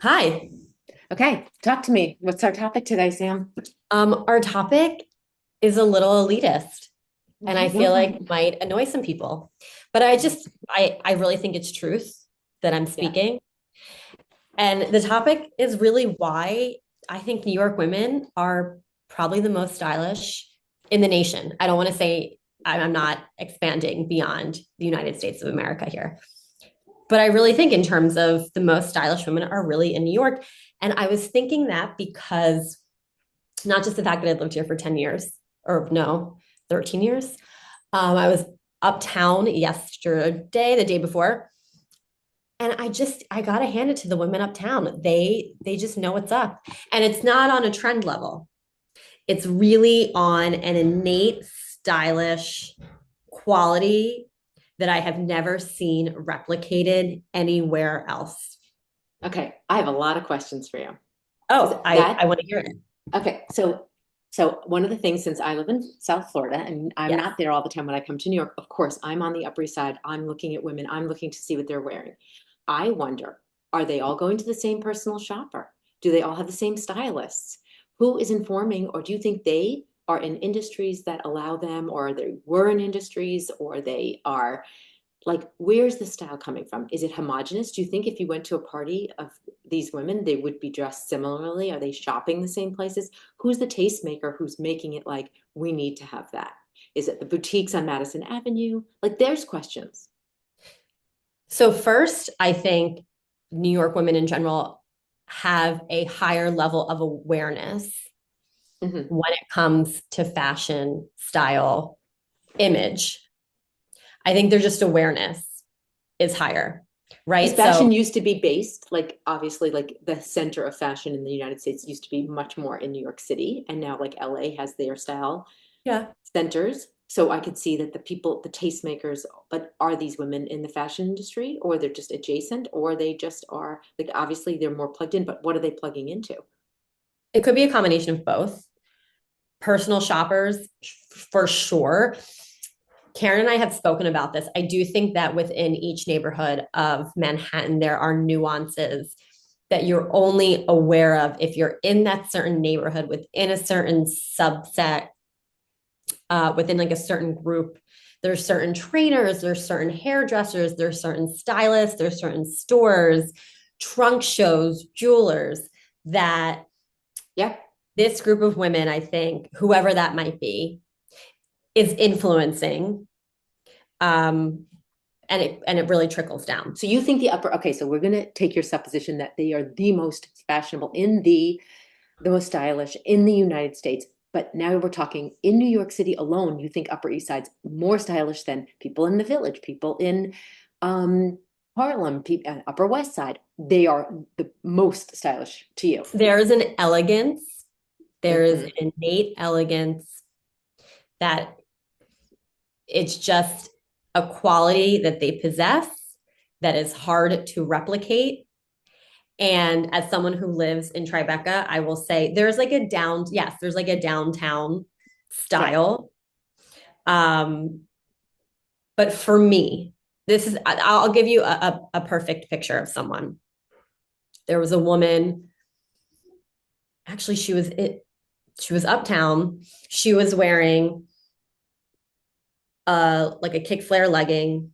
Hi. Okay, talk to me. What's our topic today, Sam? Our topic is a little elitist, and I feel Mhm. like might annoy some people. But I really think it's truth that I'm Yeah. speaking. And the topic is really why I think New York women are probably the most stylish in the nation. I don't want to say I'm not expanding beyond the United States of America here. But I really think in terms of the most stylish women are really in New York. And I was thinking that because not just the fact that I'd lived here for 10 years, or no, 13 years. I was uptown yesterday, the day before, and I gotta hand it to the women uptown. They just know what's up. And it's not on a trend level. It's really on an innate stylish quality that I have never seen replicated anywhere else. Okay, I have a lot of questions for you. Because Oh, I that, want to hear it. okay, so one of the things, since I live in South Florida and I'm Yes. not there all the time when I come to New York, of course, I'm on the Upper East Side. I'm looking at women. I'm looking to see what they're wearing. I wonder, are they all going to the same personal shopper? Do they all have the same stylists? Who is informing, or do you think they are in industries that allow them, or they were in industries, or they are like, where's the style coming from? Is it homogenous? Do you think if you went to a party of these women, they would be dressed similarly? Are they shopping the same places? Who's the tastemaker who's making it like, we need to have that? Is it the boutiques on Madison Avenue? Like, there's questions. So first, I think New York women in general have a higher level of awareness Mhm. when it comes to fashion, style, image. I think their just awareness is higher, Because right? So, fashion used to be based, like, obviously, like the center of fashion in the United States used to be much more in New York City. And now, like, LA has their style yeah, centers. So I could see that the people, the tastemakers, but are these women in the fashion industry, or they're just adjacent, or they just are like, obviously they're more plugged in, but what are they plugging into? it could be a combination of both. Personal shoppers, for sure. Karen and I have spoken about this. I do think that within each neighborhood of Manhattan, there are nuances that you're only aware of if you're in that certain neighborhood within a certain subset, within like a certain group. There's certain trainers, there's certain hairdressers, there's certain stylists, there's certain stores, trunk shows, jewelers that Yeah. this group of women, I think, whoever that might be, is influencing. Um, and it really trickles down. So you think the upper, okay, so we're gonna take your supposition that they are the most fashionable in the most stylish in the United States. But now we're talking in New York City alone, you think Upper East Side's more stylish than people in the Village, people in um, Harlem, Upper West Side. They are the most stylish to you. There is an elegance, there is Mhm. an innate elegance that it's just a quality that they possess that is hard to replicate. And as someone who lives in Tribeca, I will say there's like a downtown Yeah. style. Um, but for me, I'll give you a perfect picture of someone. There was a woman, actually, she was uptown. She was wearing like a kick flare legging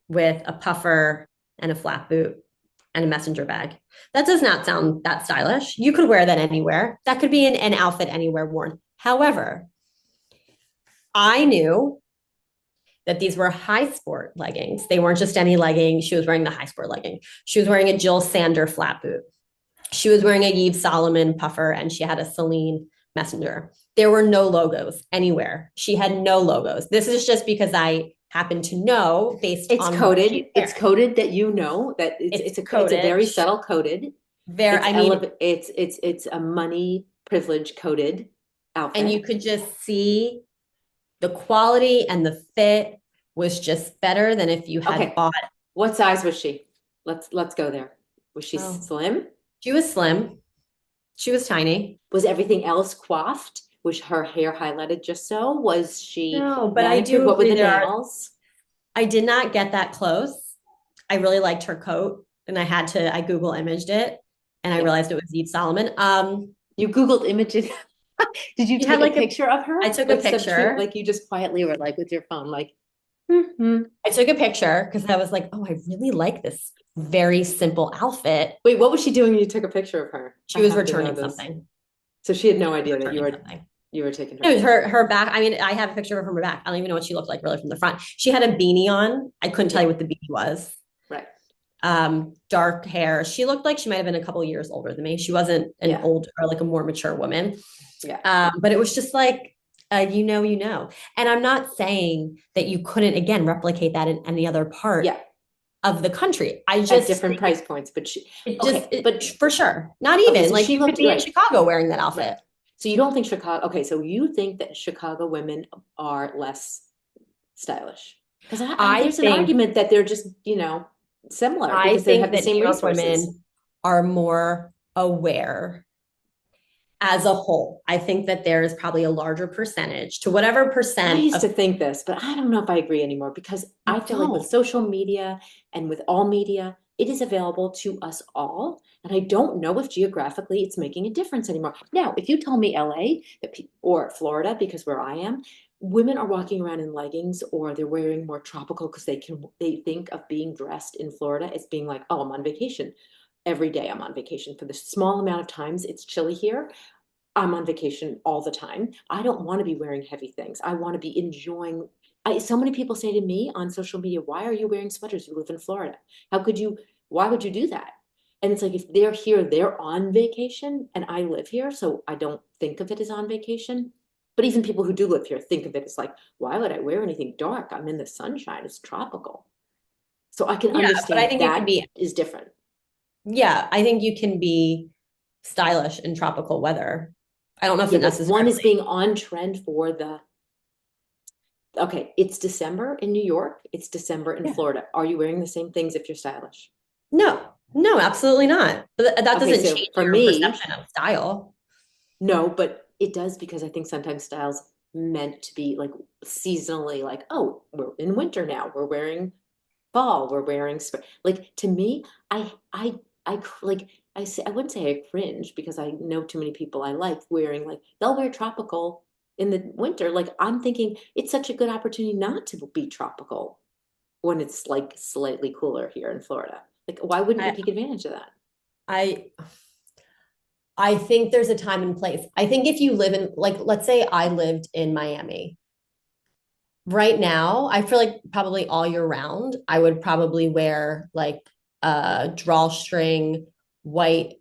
with a puffer and a flat boot and a messenger bag. That does not sound that stylish. You could wear that anywhere. That could be an outfit anywhere worn. However, I knew that these were high sport leggings. They weren't just any legging. She was wearing the high sport legging. She was wearing a Jill Sander flat boot. She was wearing a Yves Solomon puffer and she had a Celine messenger. There were no logos anywhere. She had no logos. This is just because I happen to know based It's on what she's coded. It's wearing. coded that you know that It's it's a coded. very subtle coded. There, It's I mean, it's a money privilege coded and outfit. you could just see the quality and the fit was just better than if you had Okay. bought. What size was she? Let's go there. Was she Oh, slim? she was slim. She was tiny. Was everything else coiffed? Was her hair highlighted just so? Was she No, but I manicured? do What were agree the there are, nails? I did not get that close. I really liked her coat and I Google imaged it. and I Yeah. realized it was Eve Solomon. You Googled images. Did you She had take a like picture of her? I took a Like subtweet, picture. like you just quietly were like with your phone, like, hmm. I took a picture because I was like, oh, I really like this very simple outfit. Wait, what was she doing when you took a picture of her? I She was have to know returning this. something. So she had no idea that Returning something. you were taking her It was picture. her back. I mean, I have a picture of her from her back. I don't even know what she looked like really from the front. She had a beanie on. I couldn't tell Yeah, you what the beanie was. right. Dark hair. She looked like she might have been a couple years older than me. She wasn't an Yeah, old or like a more mature woman. yeah, But it was just like, you know. And I'm not saying that you couldn't again replicate that in any other part yeah. of the country. I At just different think price points, but she, just okay, but for sure. Not okay, even so like she you could looked be in right, Chicago wearing that right. outfit. So you don't think Chicago, okay, so you think that Chicago women are less stylish? Because I there's an think argument that they're just, similar I because they think have the that New same York resources. women are more aware as a whole. I think that there is probably a larger percentage to whatever I percent used of to think this, but I don't know if I agree anymore because I I feel like with don't. social media and with all media, it is available to us all. And I don't know if geographically it's making a difference anymore. Now, if you tell me LA or Florida, because where I am, women are walking around in leggings or they're wearing more tropical because they think of being dressed in Florida as being like, oh, I'm on vacation. Every day I'm on vacation. For the small amount of times it's chilly here, I'm on vacation all the time. I don't want to be wearing heavy things. I want to be enjoying. So many people say to me on social media, why are you wearing sweaters? You live in Florida. How could you, why would you do that? And it's like, if they're here, they're on vacation and I live here. So I don't think of it as on vacation. But even people who do live here think of it as like, why would I wear anything dark? I'm in the sunshine. It's tropical. So I can Yeah, but I understand think you can that be is different. yeah, I think you can be stylish in tropical weather. I don't know if Yeah, it but one is necessarily being on trend for the okay, it's December in New York. It's December in yeah. Florida. Are you wearing the same things if you're stylish? No, no, absolutely not. But that Okay, doesn't so change for your me, perception of style. no, but it does because I think sometimes styles meant to be like seasonally, like, oh, we're in winter now. We're wearing fall. We're wearing spring. Like to me, like I wouldn't say I cringe because I know too many people I like wearing like they'll wear tropical in the winter. Like I'm thinking it's such a good opportunity not to be tropical when it's like slightly cooler here in Florida. Like, why wouldn't you I take advantage of that? I I think there's a time and place. I think if you live in like let's say I lived in Miami. Right now, I feel like probably all year round, I would probably wear like a drawstring white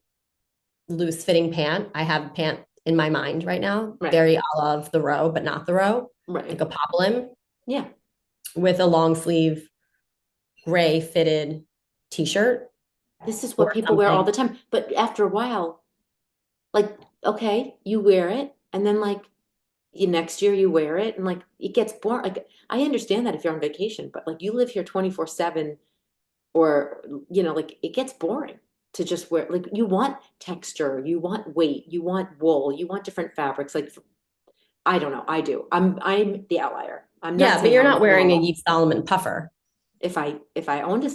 loose fitting pant. I have a pant in my mind right now, Right, very a la of the row, but not the row, like right. a poplin Yeah. with a long sleeve gray fitted t-shirt This is or what people wear all something. the time. But after a while, like, okay, you wear it, and then like you next year you wear it, and like it gets boring. Like I understand that if you're on vacation, but like you live here 24/7, or like it gets boring to just wear like you want texture, you want weight, you want wool, you want different fabrics. Like I don't know, I do. I'm the outlier. I'm not Yeah, but saying you're I'm not wearing a normal. Yves Solomon puffer. If I owned a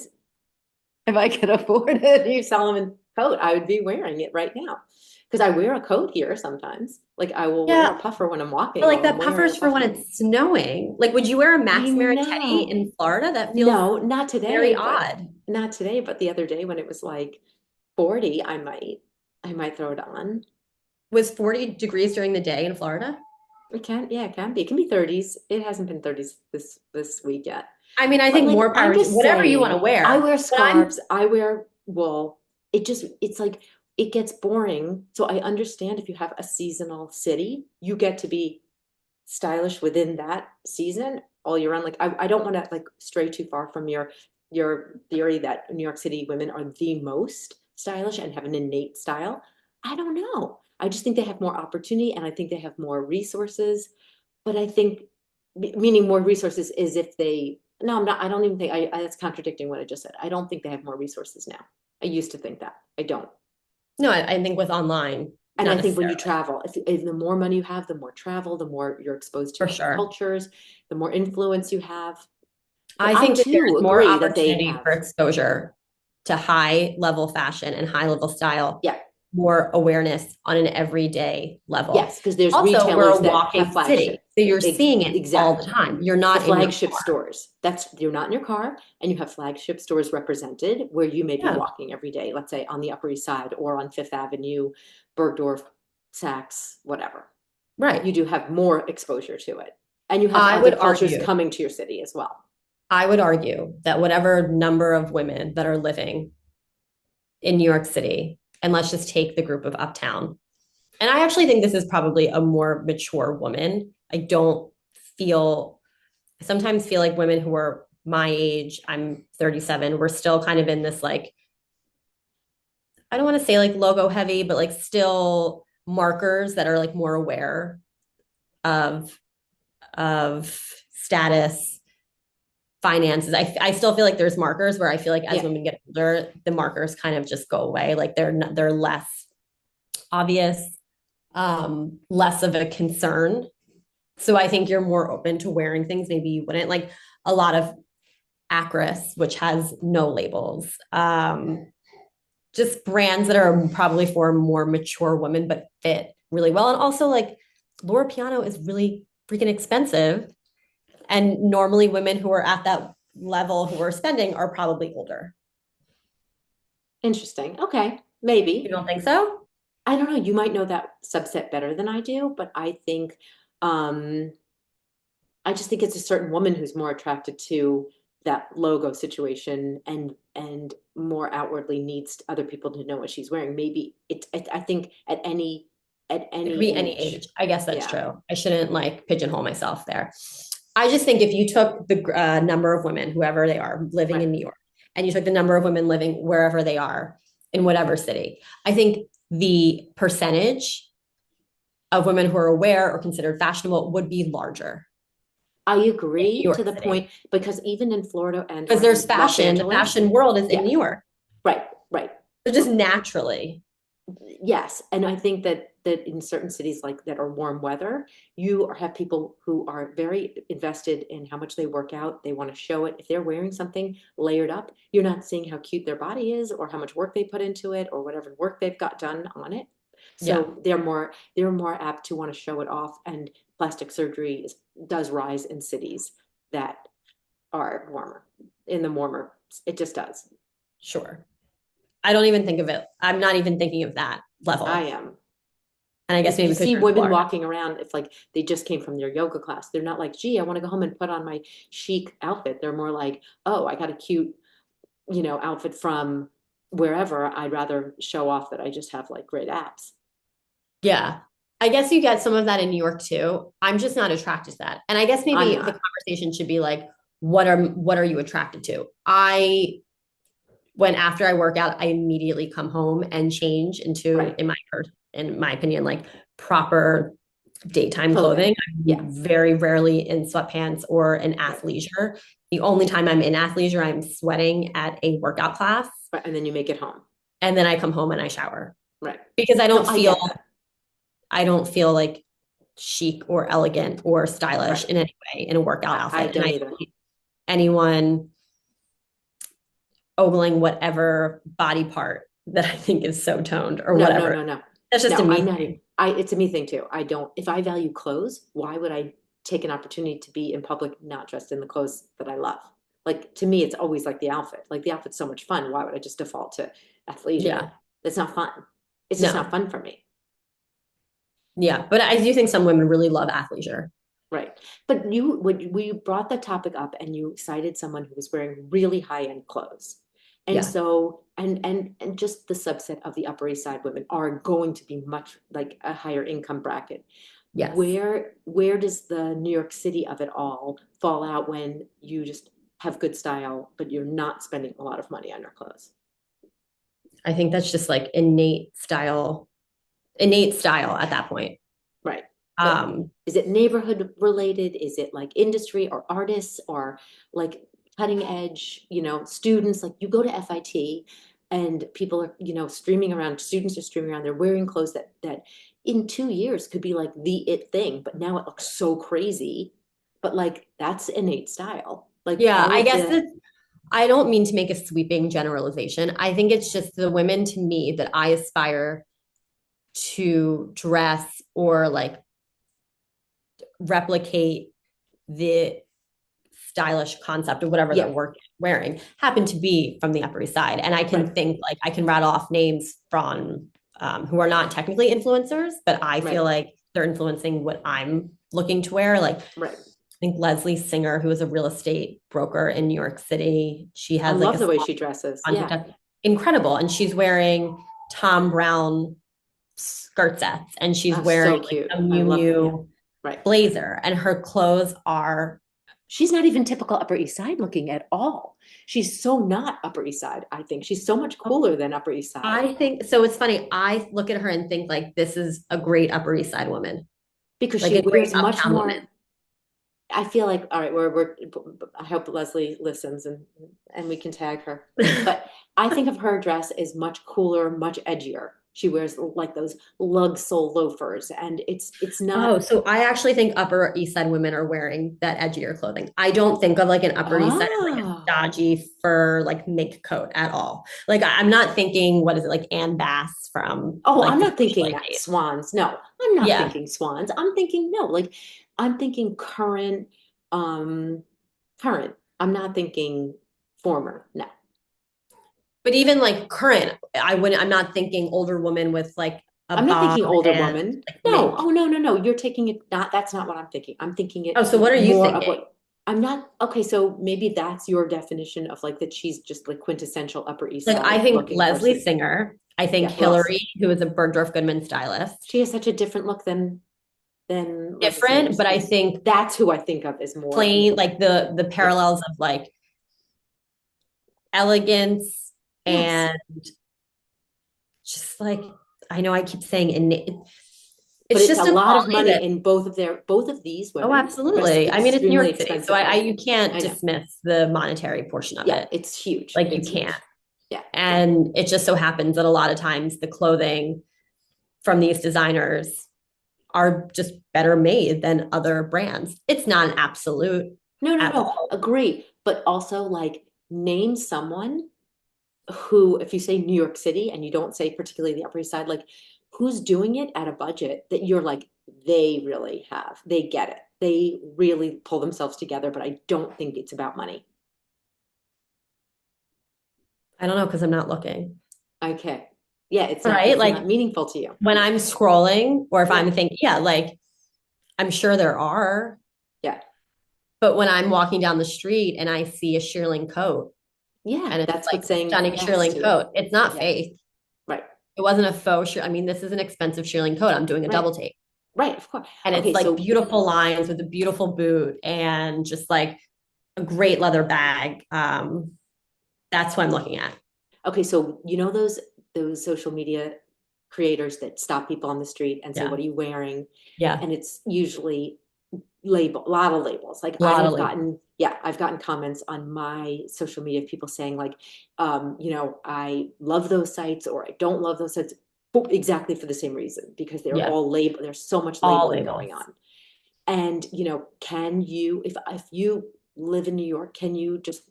if I could afford a new Solomon coat, I would be wearing it right now. Because I wear a coat here sometimes. Like I will wear a Yeah, puffer when I'm but walking like while I'm that wearing a puffer's for when puffer. it's snowing. Like, would you wear a I Max Maritetti know. in Florida? That feels No, not very today, but odd. not today, but the other day when it was like 40, I might throw it on. Was 40 degrees during the day in Florida? It can, yeah, it can be. It can be 30s. It hasn't been 30s this week yet. I mean, I But think like more I'm power to just whatever you want to saying, I wear. wear But I'm scarves, I wear wool. It's like it gets boring. So I understand if you have a seasonal city, you get to be stylish within that season all year round. Like I don't want to like stray too far from your theory that New York City women are the most stylish and have an innate style. I don't know. I just think they have more opportunity and I think they have more resources. But I think meaning more resources is if they no, I'm not. I don't even think that's contradicting what I just said. I don't think they have more resources now. I used to think that. I don't. no, I think with online, And not I think when you necessarily travel, if the more money you have, the more travel, the more you're exposed to for different sure. cultures, the more influence you have. But I I think that too there's more agree that they opportunity have. for exposure to high level fashion and high level style Yeah, more awareness on an everyday level. Yes, because there's Also, we're retailers a that have walking city, flagship. so you're seeing it all the Exactly. time. You're The not in your flagship car. stores. That's you're not in your car and you have flagship stores represented where you may be Yeah, walking every day, let's say on the Upper East Side or on Fifth Avenue, Bergdorf, Saks, whatever. You right. do have more exposure to it. And you have I other would cultures argue, coming to your city as well. I would argue that whatever number of women that are living in New York City, and let's just take the group of Uptown. And I actually think this is probably a more mature woman. I don't feel, I sometimes feel like women who are my age, I'm 37, we're still kind of in this like, I don't want to say like logo heavy, but like still markers that are like more aware of status, finances. I still feel like there's markers where I feel like as Yeah. women get older, the markers kind of just go away. Like they're less obvious, less of a concern. So I think you're more open to wearing things maybe you wouldn't like a lot of Acris, which has no labels. Just brands that are probably for more mature women but fit really well. And also like Laura Piano is really freaking expensive. And normally women who are at that level who are spending are probably older. Interesting. Okay. You Maybe. don't think so? I don't know. You might know that subset better than I do, but um, I just think it's a certain woman who's more attracted to that logo situation and more outwardly needs other people to know what she's wearing. Maybe I think at It could any be any age. age. I guess that's Yeah. true. I shouldn't like pigeonhole myself there. I just think if you took the number of women, whoever they are, living Right. in New York, and you took the number of women living wherever they are in whatever city, I think the percentage of women who are aware or considered fashionable would be larger I in agree New to York the City point because even in Florida and because or there's in Los fashion. The Angeles, fashion world is in yeah, New York. right, right. So just naturally, Yes, and I think that in certain cities like that are warm weather, have people who are very invested in how much they work out. They want to show it. If they're wearing something layered up, you're not seeing how cute their body is or how much work they put into it or whatever work they've got done on it. yeah, So they're more apt to want to show it off. And plastic surgery does rise in cities that are warmer. In the warmer, it just does. sure. I don't even think of it. I'm not even thinking of that I level. am. And I guess You maybe because see you're in women Florida. walking around, it's like they just came from their yoga class. They're not like, gee, I want to go home and put on my chic outfit. They're more like, oh, I got a cute, outfit from wherever. I'd rather show off that I just have like great abs. Yeah. I guess you get some of that in New York too. I'm just not attracted to that. And I guess I'm maybe the not. conversation should be like, what are you attracted to? I when after I work out, I immediately come home and change into, Right. in my opinion, like proper daytime Clothing. clothing. Yeah. I'm very rarely in sweatpants or in Right. athleisure. The only time I'm in athleisure, I'm sweating at a workout class, Right. And then you make it home. and then I come home and I shower Right. because No, I get that. I don't feel like chic or elegant or stylish Right. in any way in a workout I outfit. And don't I either. hate anyone ogling whatever body part that I think is so toned or No, no, whatever. no, no. That's just a No, I'm me not. thing. It's a me thing too. I don't, if I value clothes, why would I take an opportunity to be in public not dressed in the clothes that I love? Like to me, it's always like the outfit. Like the outfit's so much fun. Why would I just default to athleisure? Yeah. That's not fun. It's just not No. fun for me. Yeah. But I do think some women really love athleisure. Right. But when you brought that topic up and you cited someone who was wearing really high-end clothes. And Yeah. so and just the subset of the Upper East Side women are going to be much like a higher income bracket. Yes. Where does the New York City of it all fall out when you just have good style, but you're not spending a lot of money on your clothes? I think that's just like innate style at that point. Right. But Um, is it neighborhood related? Is it like industry or artists or like cutting edge, students? Like you go to FIT and people are, streaming around, students are streaming around, they're wearing clothes that in 2 years could be like the it thing, but now it looks so crazy. But like that's innate style. Like yeah, all I of guess the that I don't mean to make a sweeping generalization. I think it's just the women to me that I aspire to dress or like replicate the stylish concept of whatever Yeah, they're wearing happen to be from the Upper East Side. And I can right, think like I can rattle off names from who are not technically influencers, but I feel right, like they're influencing what I'm looking to wear. Like right. I think Leslie Singer, who is a real estate broker in New York City, she I has like a love the way small she dresses. concept Yeah. that's incredible. And she's wearing Tom Brown skirt sets and she's Oh, wearing so like cute. a I Miu love, yeah, Miu right. blazer. And her clothes are She's not even typical Upper East Side looking at all. She's so not Upper East Side, I think. She's so much cooler than Upper East Side I think so. It's funny. I look at her and think like this is a great Upper East Side woman, because like she a great wears much uptown woman. more. I feel like, all right, I hope Leslie listens and we can tag her. But I think of her dress as much cooler, much edgier. She wears like those lug sole loafers, and it's not. Oh, so I actually think Upper East Side women are wearing that edgier clothing. I don't think of like an Upper East Side as like a Oh, dodgy fur like mink coat at all. Like I'm not thinking what is it like Anne Bass from oh, like I'm the not thinking Socialite that days. swans. No, I'm not Yeah, thinking swans. I'm thinking no, like I'm thinking current, um, current. I'm not thinking former. No. but even like current, I wouldn't. I'm not thinking older woman with like a I'm not bob thinking older and woman. like No. mink. Oh, no, no, no. You're taking it not, that's not what I'm thinking. I'm thinking it Oh, so what are you more of thinking? what I'm not. Okay, so maybe that's your definition of like that she's just like quintessential Upper East Like I Side think looking Leslie person. Singer, I think Yeah, who else? Hillary, who is a Bergdorf Goodman stylist, She has such a different look than Leslie different, Singer's. but I think That's who I think of as more. plain like the Yes. parallels of like elegance Yes. and just like I know I keep saying But it's it's a just a lot of quality money that in both of these oh women dress absolutely. I mean it's New extremely York City, so I expensively. you can't I know. dismiss the monetary portion of Yeah, it. it's huge. Like you It's can't. huge. Yeah. And it just so happens that a lot of times the clothing from these designers are just better made than other brands. It's not an absolute No, no, at no, all. agree. But also, like, name someone who, if you say New York City and you don't say particularly the Upper East Side, like, who's doing it at a budget that you're like, they really have, they get it. They really pull themselves together, but I don't think it's about money. I don't know because I'm not looking. Okay. Yeah, Right? it's not Like meaningful to you. when I'm scrolling or if Yeah. I'm thinking, yeah, like I'm sure there are, Yeah. but when I'm walking down the street and I see a shearling coat Yeah. and it's That's like what's saying stunning yes shearling to you. coat, it's not Yes. fake. Right. It wasn't a faux shear. I mean, this is an expensive shearling coat. I'm doing a Right. double take. Right. Of course. And it's Okay. like So beautiful lines with a beautiful boot and just like a great leather bag. That's what I'm looking at. Okay, so you know those social media creators that stop people on the street and say, Yeah. "What are you wearing?" Yeah. And it's usually a lot of labels. Like A I lot of have labels. gotten, yeah, I've gotten comments on my social media of people saying like, I love those sites or I don't love those sites exactly for the same reason because they're Yeah. all label. There's so much All labeling labels. going on. And can you, if you live in New York, can you just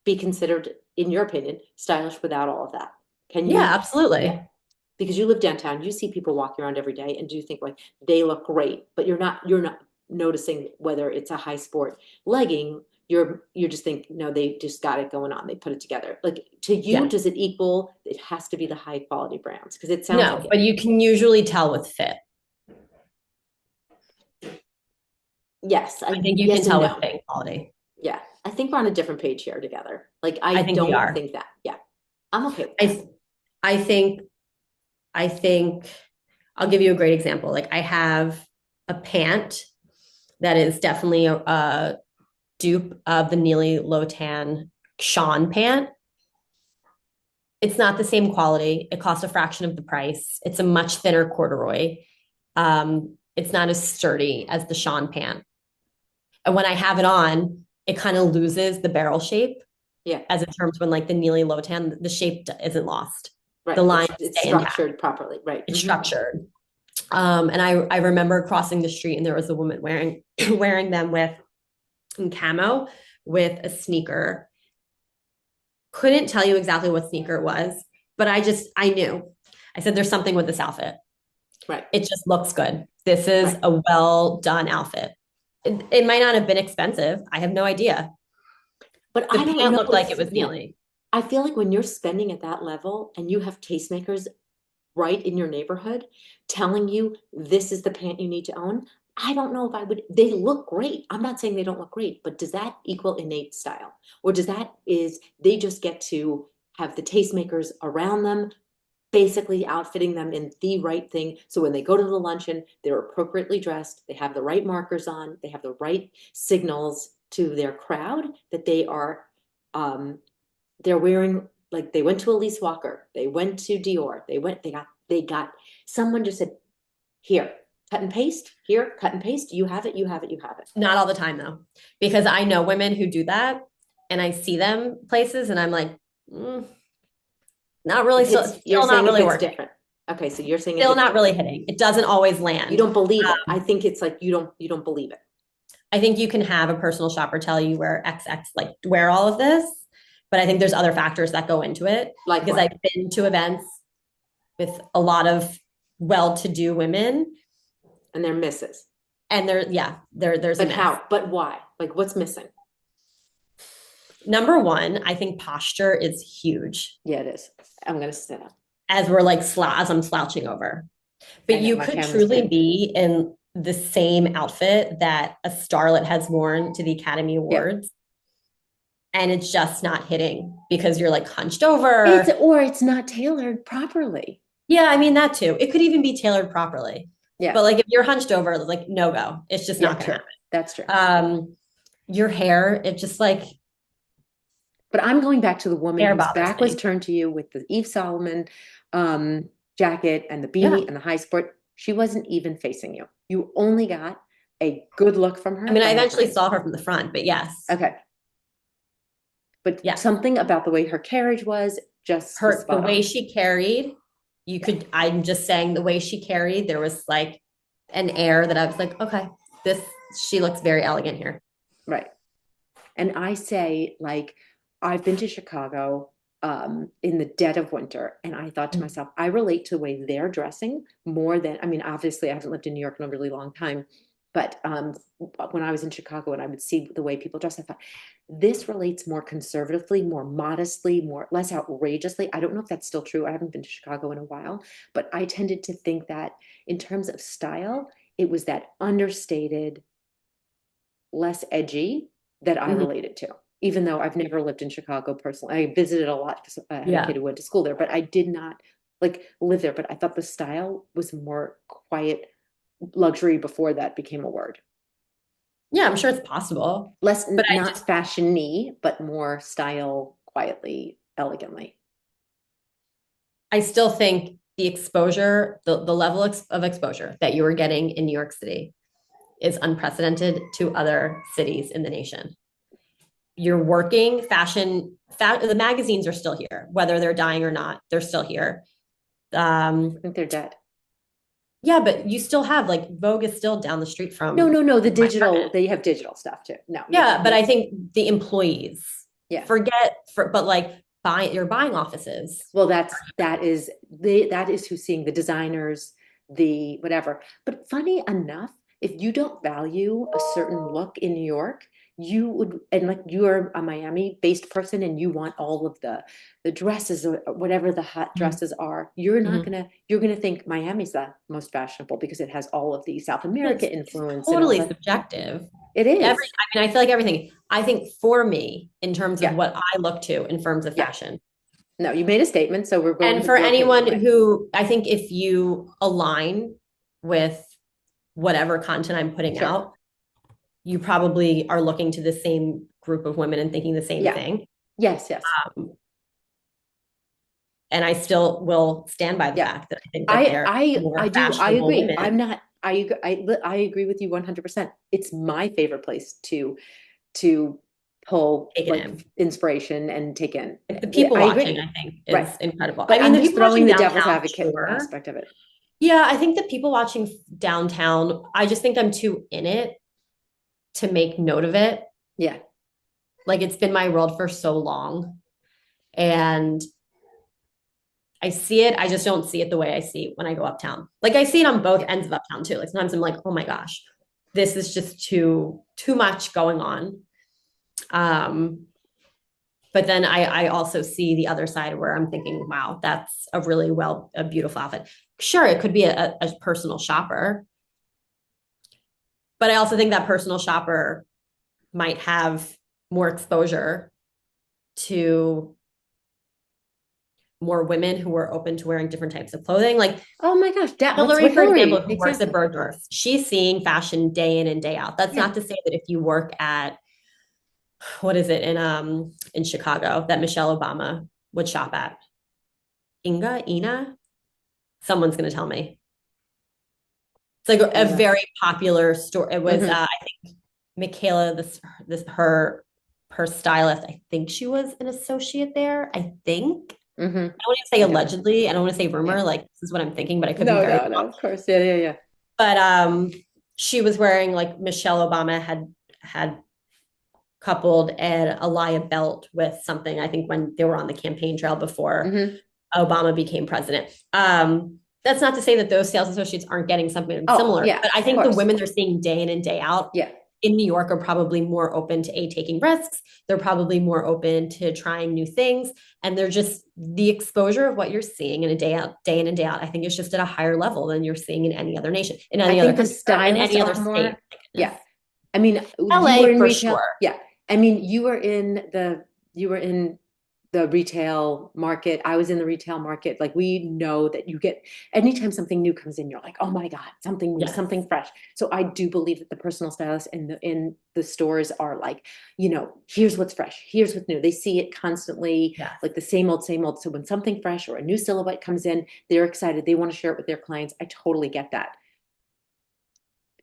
be considered, in your opinion, stylish without all of that? Can Yeah, you? Yeah, absolutely. because you live downtown, you see people walking around every day, and do you think like they look great, but you're not noticing whether it's a high sport legging. You're just think no, they just got it going on. They put it together. Like to you, Yeah. does it equal? It has to be the high quality brands because it sounds like No, it. but you can usually tell with fit. Yes, I think you can yes and tell with no. fit and quality. Yeah, I think we're on a different page here together. Like I I think we don't are. think that. Yeah, I'm okay with that. I I think I think I'll give you a great example. Like I have a pant that is definitely a dupe of the Neely Lotan Sean pant. It's not the same quality. It costs a fraction of the price. It's a much thinner corduroy. It's not as sturdy as the Sean pant. And when I have it on, it kind of loses the barrel shape Yeah. as in terms when like the Neely Lotan, the shape isn't lost. The Right. lines It's stay intact. structured properly. Right. It's Mhm. structured. And I remember crossing the street and there was a woman wearing wearing them with in camo with a sneaker. Couldn't tell you exactly what sneaker it was, but I knew. I said, there's something with this outfit. Right, It just looks good. This is right. a well done outfit. It might not have been expensive. I have no idea. But The I don't pant know looked like it if, was yeah, Neely. I feel like when you're spending at that level and you have tastemakers right in your neighborhood telling you this is the pant you need to own, I don't know if I would, they look great. I'm not saying they don't look great, but does that equal innate style? Or does that is they just get to have the tastemakers around them, basically outfitting them in the right thing. So when they go to the luncheon, they're appropriately dressed, they have the right markers on, they have the right signals to their crowd that they are um, they're wearing, like they went to Elise Walker, they went to Dior, they got someone just said, here, cut and paste, here, cut and paste, you have it, you have it, you have it. Not all the time though, because I know women who do that and I see them places and I'm like, mm, not really, It still, hits, you're still not saying it really hits working. different. Okay, so you're saying it Still hits not really different. hitting. It doesn't always You land. don't believe it. I think it's like you don't believe it. I think you can have a personal shopper tell you wear XX, like wear all of this, but I think there's other factors that go into it Like because what? I've been to events with a lot of well-to-do women, And they're misses. and there's a But miss. how? But why? Like what's missing? Number one, I think posture is huge Yeah, it is. I'm gonna sit up. as we're like as I'm slouching over. I But know you my could camera's truly pan. be in the same outfit that a starlet has worn to the Academy Yep. Awards, and it's just not hitting because you're like hunched It's over. or it's not tailored properly. Yeah, I mean that too. It could even be tailored properly. Yeah. But like if you're hunched over, like no go. It's just Yeah, not gonna true. That's true. happen. Your hair, it just like But I'm going back to the woman hair whose bothers back was me. turned to you with the Eve Solomon jacket and the Yeah. beanie and the high sport. She wasn't even facing you. You only got a good look from I her mean, I from eventually behind. saw her from the front, but yes. Okay. But Yeah. something about the way her carriage was The spot way on. she carried, Yeah, I'm just saying the way she carried, there was like an air that I was like, okay, this, she looks very elegant here. right. And I say, like, I've been to Chicago in the dead of winter, and I thought to myself, I relate to the way they're dressing more than, I mean, obviously, I haven't lived in New York in a really long time, but when I was in Chicago and I would see the way people dress, I thought this relates more conservatively, more modestly, more less outrageously. I don't know if that's still true. I haven't been to Chicago in a while, but I tended to think that in terms of style, it was that understated, less edgy that I Mhm. related to, even though I've never lived in Chicago personally. I visited a lot because I had a kid Yeah. who went to school there, but I did not like live there. But I thought the style was more quiet luxury before that became a word. Yeah, I'm sure it's possible. Less, But I not just, fashion-y, but more style, quietly, elegantly. I still think the exposure, the level of exposure that you were getting in New York City is unprecedented to other cities in the nation. You're working the magazines are still here, whether they're dying or not, they're still here. I think they're dead. Yeah, but you still have like Vogue is still down the street No, from no, no. The my digital, apartment. they have digital stuff too. No, yes, Yeah, but I yes. think the employees Yeah. but like you're buying offices. Well, that is who's seeing the designers, the whatever. But funny enough, if you don't value a certain look in New York, you would, and like you're a Miami-based person and you want all of the dresses or whatever the hot Mhm. dresses are, you're not Mhm. gonna you're gonna think Miami's the most fashionable because it has all of the South America It's influence and all totally that. subjective. It is. I mean, I feel like everything. I think for me, in terms of Yeah, what I look to in terms of yeah. fashion, No, you made a statement, so we're going and to for go your anyone way. who I think if you align with whatever content I'm putting Sure. out, you probably are looking to the same group of women and thinking the same Yeah. thing. Yes, yes. And I still will stand by the Yeah. fact that I think that they're I more do I fashionable agree. I'm women. not I agree with you 100%. It's my favorite place to pull Take it like in. inspiration and take in. Like the Yeah, people I watching, agree. I think, Right. is incredible. I But mean, I'm the just people throwing watching the devil's downtown, advocate sure. aspect of it. Yeah, I think the people watching downtown, I just think I'm too in it to make note of it. Yeah. Like it's been my world for so long. And I see it. I just don't see it the way I see it when I go uptown. Like I see it on both Yeah. ends of uptown too. Like sometimes I'm like, oh my gosh, this is just too much going on. Um, but then I also see the other side where I'm thinking, wow, that's a beautiful outfit. Sure, it could be a personal shopper, but I also think that personal shopper might have more exposure to more women who are open to wearing different types of clothing. Like Oh my gosh, that's Hillary, what for example, Hillary, who works at exactly. Bergdorf, she's seeing fashion day in and day out. That's Yeah. not to say that if you work at what is it in Chicago that Michelle Obama would shop at. Ina? Someone's gonna tell me. It's like a Yeah. very popular store. It was Hmm. I think Michaela, this her stylist. I think she was an associate there. I think. Hmm. I don't want to say I don't. allegedly. I don't want to say Yeah. rumor. Like this is what I'm thinking, but I could be No, very no, no, wrong. of course. Yeah, yeah, yeah. But she was wearing like Michelle Obama had coupled an Alaya belt with something. I think when they were on the campaign trail before Hmm. Obama became president. That's not to say that those sales associates aren't getting something Oh, similar, yeah, but I of think the course. women they're seeing day in and day out Yeah. in New York are probably more open to taking risks. They're probably more open to trying new things, and they're just the exposure of what you're seeing in a day in and day out. I think is just at a higher level than you're seeing in any other nation, in I any other think the country, or in stylists any other are state. more, My yeah. goodness. I mean, you were LA in for retail. sure. Yeah. I mean, you were in the retail market. I was in the retail market. Like we know that you get anytime something new comes in, you're like, oh my God, something new, Yes. something fresh. So I do believe that the personal stylists in the stores are like, here's what's fresh, here's what's new. They see it constantly, Yes. like the same old, same old. So when something fresh or a new silhouette comes in, they're excited. They want to share it with their clients. I totally get that.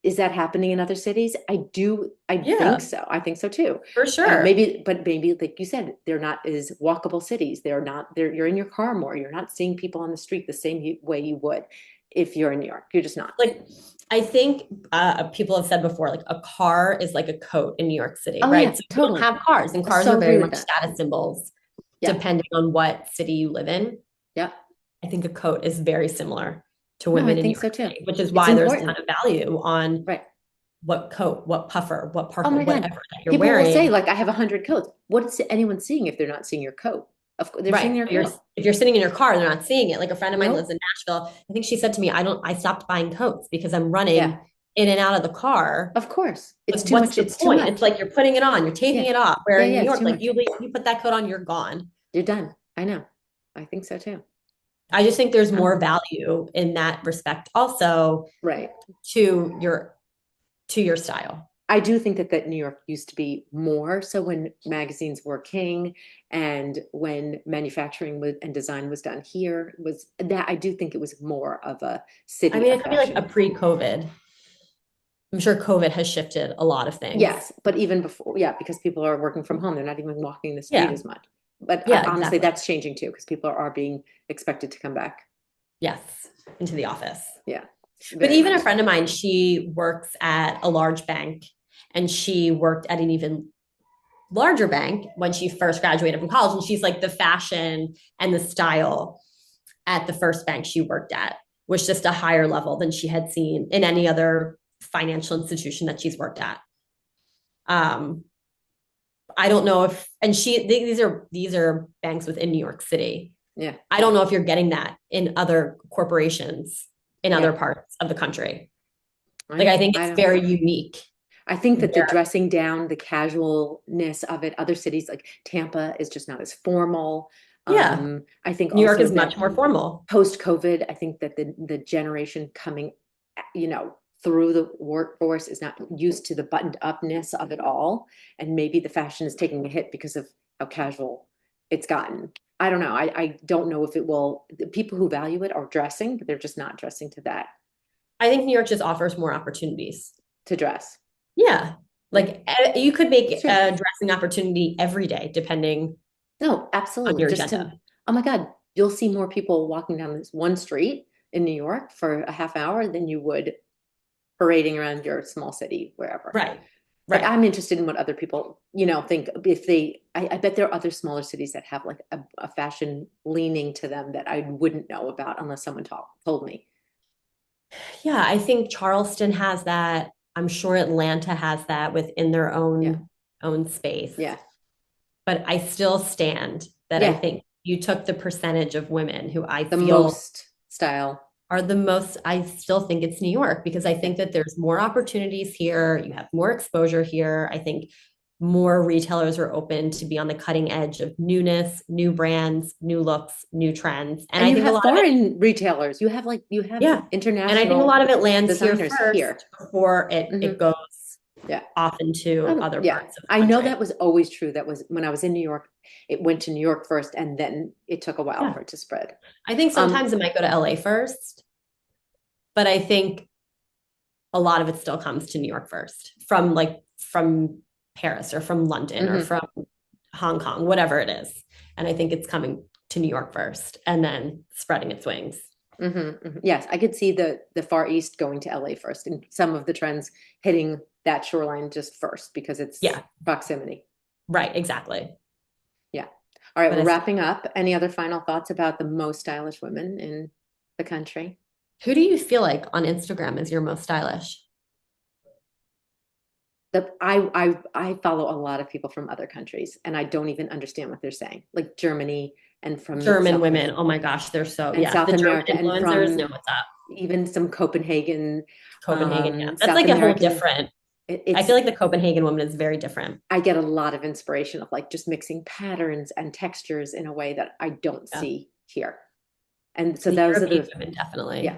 Is that happening in other cities? I do. I think Yeah, so. I think so too. for sure. Maybe like you said, they're not as walkable cities. They're not there. You're in your car more. You're not seeing people on the street the same way you would if you're in New York. You're just not. Like I think people have said before, like a car is like a coat in New York City, Oh right? yeah, So we don't totally. have cars, and I cars so are very agree with much that. status symbols Yeah. depending on what city you live in. Yeah. I think a coat is very similar to No, I women in New think so York too. City, which is It's why there's a ton important. of value on Right. what coat, what puffer, what Oh parka, my God. whatever that you're People will say, wearing. like, I have 100 coats. What is anyone seeing if they're not seeing your coat? Of course, they're seeing Right. your But you're coat. if you're sitting in your car, they're not seeing it. Like a friend of mine lives Nope. in Nashville. I think she said to me, I stopped buying coats because I'm Yeah. running in and out of the car. Of course. It's Like, too what's much. the It's too point? It's much. like you're putting it on, you're taking Yeah. it off. Where Yeah. in Yeah. New It's York, too like much. you put that coat on, you're gone. You're done. I know. I think so too. I just think there's Um, more value in that respect also right. to your style. I do think that New York used to be more. So when magazines were king and when manufacturing and design was done here, was that I do think it was more of a I city mean, of it could be like a fashion. pre-COVID. I'm sure COVID has shifted a lot of things. Yes, but even before, yeah, because people are working from home, they're not even walking the street Yeah. as much. But Yeah, honestly, exactly. that's changing too because people are being expected to come back. Yes, into the office. Yeah, But very even a much. friend of mine, she works at a large bank and she worked at an even larger bank when she first graduated from college. And she's like, the fashion and the style at the first bank she worked at was just a higher level than she had seen in any other financial institution that she's worked at. Um, I don't know if, and these are banks within New York City. Yeah, I don't know if you're getting that in other corporations in other yeah. parts of the country. I Like I know. think I it's know. very unique. I think that the There. dressing down, the casualness of it, other cities like Tampa is just not as formal. Yeah. I think New York also is much that more formal. post-COVID, I think that the generation coming, through the workforce is not used to the buttoned upness of it all. And maybe the fashion is taking a hit because of how casual it's gotten. I don't know. I don't know if it will, the people who value it are dressing, but they're just not dressing to that, I think New York just offers more opportunities. to dress. Yeah. Yeah, Like you could make it's true. a dressing opportunity every day depending No, on absolutely. your Just to, agenda. oh my God, you'll see more people walking down this one street in New York for a half hour than you would parading around your small city, wherever. Right. Like Right. I'm interested in what other people, think if I bet there are other smaller cities that have like a fashion leaning to them that I wouldn't know about unless someone told me. Yeah, I think Charleston has that. I'm sure Atlanta has that within their Yeah. own space. Yeah. But I still stand that I Yeah. think you took the percentage of women who I The feel most style. are the most, I still think it's New York because I Yeah. think that there's more opportunities here. You have more exposure here. I think more retailers are open to be on the cutting edge of newness, new brands, new looks, new trends. And And I you think a have lot of it, foreign retailers. You have yeah. And I think a lot international of it lands here designers here. first before Hmm. it goes Yeah. off into other Yeah. parts of the I know country. that was always true. That was when I was in New York, it went to New York first and then it took a while Yeah. for it to spread. I think Um, sometimes it might go to LA first, but I think a lot of it still comes to New York first from Paris or from London or mhm, from Hong Kong, whatever it is. And I think it's coming to New York first and then spreading its wings. mhm. Yes, I could see the Far East going to LA first and some of the trends hitting that shoreline just first because it's Yeah, proximity. right, exactly. Yeah. All right, But we're I still, wrapping up. Any other final thoughts about the most stylish women in the country? who do you feel like on Instagram is your most stylish? I follow a lot of people from other countries and I don't even understand what they're saying. Like Germany and from German South women. Oh my gosh, they're so, and yeah. South The German America and influencers know from what's up. even some Copenhagen, Copenhagen, yeah. That's South like a whole American. different, I It's feel like the Copenhagen woman is very different. I get a lot of inspiration of like just mixing patterns and textures in a way that I don't Yeah. see here. And so The those are European the women, yeah, definitely.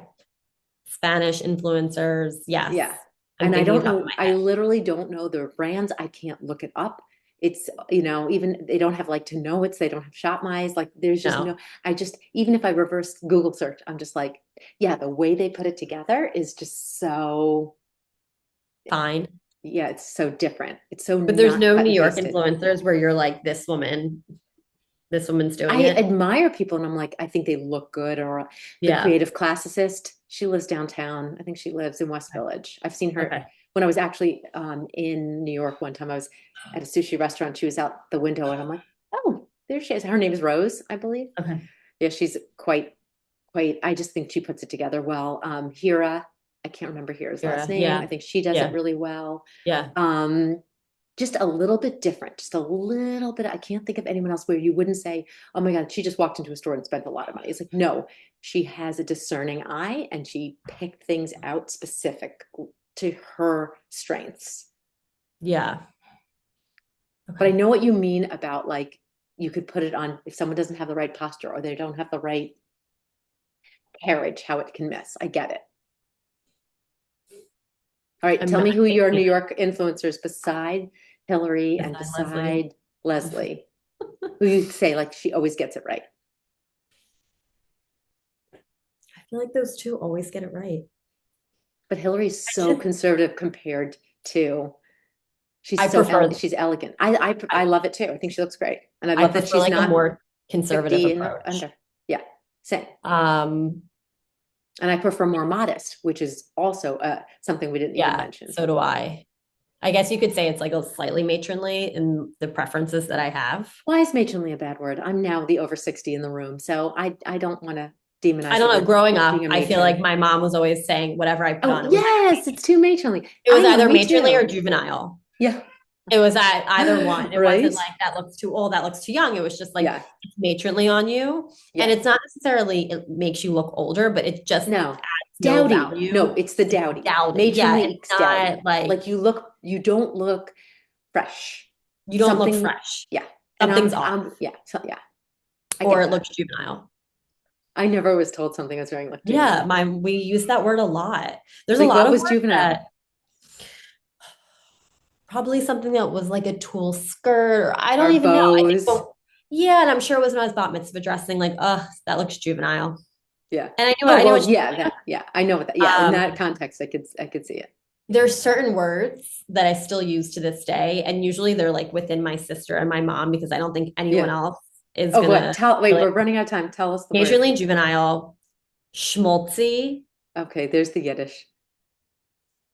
Spanish influencers, yes. yeah. I'm And I thinking don't top of know, my I head. literally don't know their brands. I can't look it up. It's, even they don't have like to know it's, they don't have shop mice. Like there's just no, No, I just, even if I reverse Google search, I'm just like, yeah, the way they put it together is just so, fine. yeah, it's so different. It's so But there's not no cut New and York pasted. influencers where you're like, this woman's doing I it. admire people and I'm like, I think they look good. Or the Yeah. creative classicist, she lives downtown. I think she lives in West Village. I've seen her Okay. when I was actually in New York one time. I was at a sushi restaurant. She was out the window and I'm like, oh, there she is. Her name is Rose, I believe. Okay. Yeah, she's quite, I just think she puts it together well. Hira, I can't remember Hira's last Kira. name. I Yeah. think she does it Yeah. really well. Yeah. Um, just a little bit different, just a little bit. I can't think of anyone else where you wouldn't say, oh my God, she just walked into a store and spent a lot of money. It's like, no, she has a discerning eye and she picked things out specific to her strengths. Yeah. But I Okay. know what you mean about like, you could put it on if someone doesn't have the right posture or they don't have the right carriage, how it can miss. I get it. All right, tell I'm me who your New thinking York influencers beside Hillary and beside Leslie. beside Leslie, who you say like she always gets it right. I feel like those two always get it right. But Hillary's I so just, conservative compared to I prefer, she's elegant. I I, love it too. I think she looks great. And I I love that prefer she's like a not more conservative 50 and approach. under. Yeah, same. Um, And I prefer more modest, which is also something we didn't even yeah, mention. so do I. I guess you could say it's like a slightly matronly in the preferences that I have. Why is matronly a bad word? I'm now the over 60 in the room, so I don't want to I demonize the don't know. word Growing being up, a I feel like matron. my mom was always saying whatever I put Oh, on, yes, it's too matronly. it was I know, either me matronly or too. juvenile. Yeah. It was at either one. It Right? wasn't like that looks too old, that looks too young. It was just like Yeah. it's matronly on you. And Yeah. it's not necessarily it makes you look older, but it just No. adds no Dowdy. No, value. it's the It's dowdy. dowdy. Yeah, Matronly it's equals dowdy. not like Like you don't look fresh. you don't look Something, fresh. yeah. And Something's off, yeah, so yeah, I or get it that. looks juvenile. I never was told something was wearing like Yeah, juvenile. we use that word a lot. There's a Like lot what of was words juvenile? that probably something that was like a tulle skirt, or I don't Our even know. I think, bows. well, yeah, and I'm sure it was when I was bat mitzvah dressing, like, that looks juvenile. Yeah. And Oh, I knew what well, she yeah, that, yeah, I know what that, yeah, in um that context, I could see it. there's certain words that I still use to this day, and usually they're like within my sister and my mom because I don't think anyone Yeah. else is Oh, what? gonna Wait, really we're running out of time. Tell us the word. occasionally juvenile, schmaltzy. Okay, there's the Yiddish.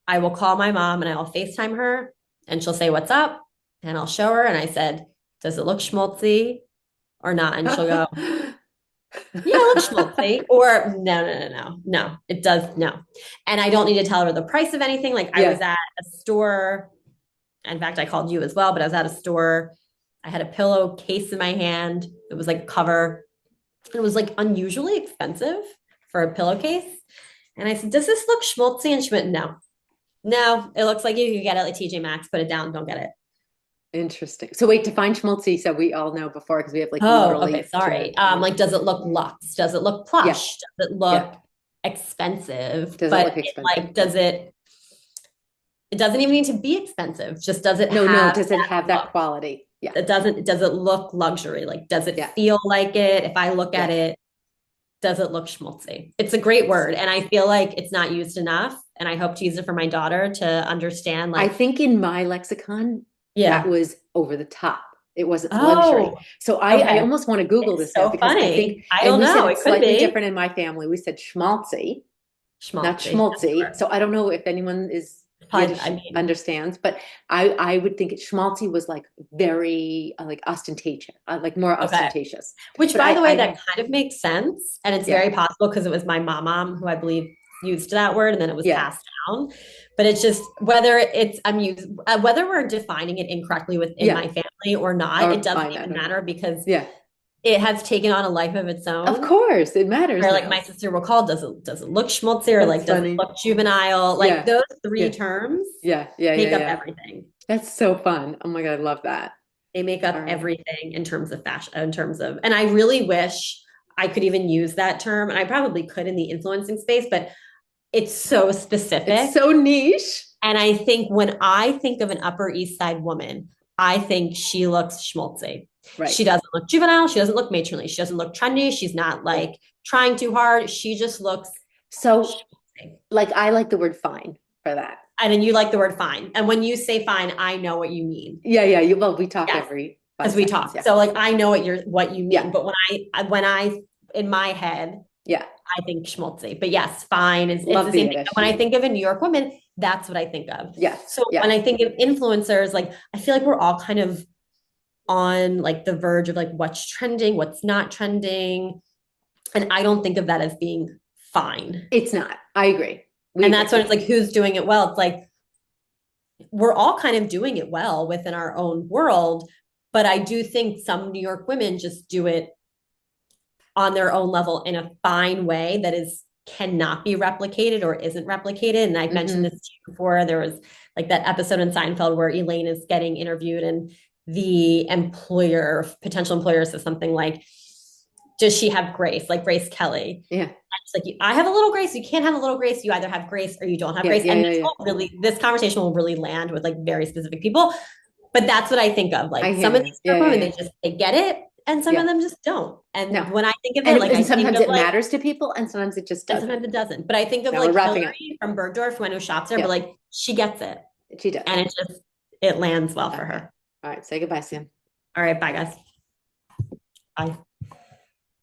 I will call my mom and I will FaceTime her and she'll say, "What's up?" And I'll show her. And I said, "Does it look schmaltzy or not?" And she'll go, "Yeah, it looks schmaltzy." Or no, it does. No. And I don't need to tell her the price of anything. Like I was Yeah. at a store. In fact, I called you as well, but I was at a store. I had a pillowcase in my hand. It was like a cover. It was like unusually expensive for a pillowcase. And I said, "Does this look schmaltzy?" And she went, "No, no, it looks like you could get it like TJ Maxx, put it down, don't get it." Interesting. So wait, define schmaltzy so we all know before because we have like Oh, okay, literally sorry. Like, does it look luxe? Does it look yeah, plush? Does it yeah. look expensive? Does it But look it, expensive? like, it doesn't even need to be expensive. Just does it No, have does it that have look? that quality? Yeah, Does it look luxury? Like, does it yeah, feel like it? If I look at yeah. it, does it look schmaltzy? It's a great word. And I feel like it's not used enough. And I hope to use it for my daughter to understand, I like, think in my lexicon, that yeah. was over the top. It wasn't luxury. Oh, So I okay. almost want to Google It's this now so because I think, funny. I and don't we said know. It it's could slightly be different in my family. We said schmaltzy, not schmaltzy. schmaltzy. So I don't know if anyone is Probably, I Yiddish mean, understands, but I would think it schmaltzy was like very like ostentatious, like more okay. ostentatious. Which, But by the way, I that don't. kind of makes sense. And it's Yeah, very possible because it was my mom who I believe used that word and then it was yeah. passed down. But it's just whether it's I'm using whether we're defining it incorrectly within Yeah, my family or not, it or doesn't mine, I even don't know. matter because Yeah, it has taken on a life of its of own. course, it matters Where like now. my sister will call, does it look schmaltzy or That's like does it funny. look juvenile? Like Yeah, those three yeah, terms yeah, yeah, yeah, make up yeah. everything. That's so fun. Oh my God, I love that. They make All up right. everything in terms of fashion, in terms of, and I really wish I could even use that term, and I probably could in the influencing space, but it's so It's specific. so niche. And I think when I think of an Upper East Side woman, I think she looks schmaltzy. Right. She doesn't look juvenile. She doesn't look matronly. She doesn't look trendy. She's not Yeah. like trying too hard. She just looks So, schmaltzy. like, I like the word fine for that. And then you like the word fine. And when you say fine, I know what you mean. Yeah, yeah. Well, we talk Yes, every because five we seconds. talk. Yeah. So like I know what you Yeah. mean. But when I in my head, Yeah. I think schmaltzy. But yes, fine is it's Love the the same thing. Yiddish. When I think of a New York woman, that's what I think of. Yes. So Yeah. when I think of influencers, like I feel like we're all kind of on like the verge of like what's trending, what's not trending. And I don't think of that as being fine. It's not. I agree. We And agree. that's when it's like who's doing it well. It's like we're all kind of doing it well within our own world. But I do think some New York women just do it on their own level in a fine way that is cannot be replicated or isn't replicated. And I've mentioned Hmm. this to you before. There was like that episode in Seinfeld where Elaine is getting interviewed and the potential employer says something like, does she have grace? Like Grace Kelly. Yeah. It's like, I have a little grace. You can't have a little grace. You either have grace or you don't have Yeah. grace. Yeah. And Yeah. Yeah. this conversation will really land with like very specific people. But that's what I think of. I Like hear some of you. these Yeah. Yeah. women, Yeah. they get it, and some of Yeah. them just don't. No. And when I think of it, like And I think sometimes of it like, matters to people and sometimes it just and doesn't. sometimes it doesn't. But I think of Now we're like wrapping up. Hillary from Bergdorf, who I know shops there, but Yeah. like she gets it, She does. and it lands well for Okay. her. All right. Say goodbye, Sam. All right, bye guys. Bye.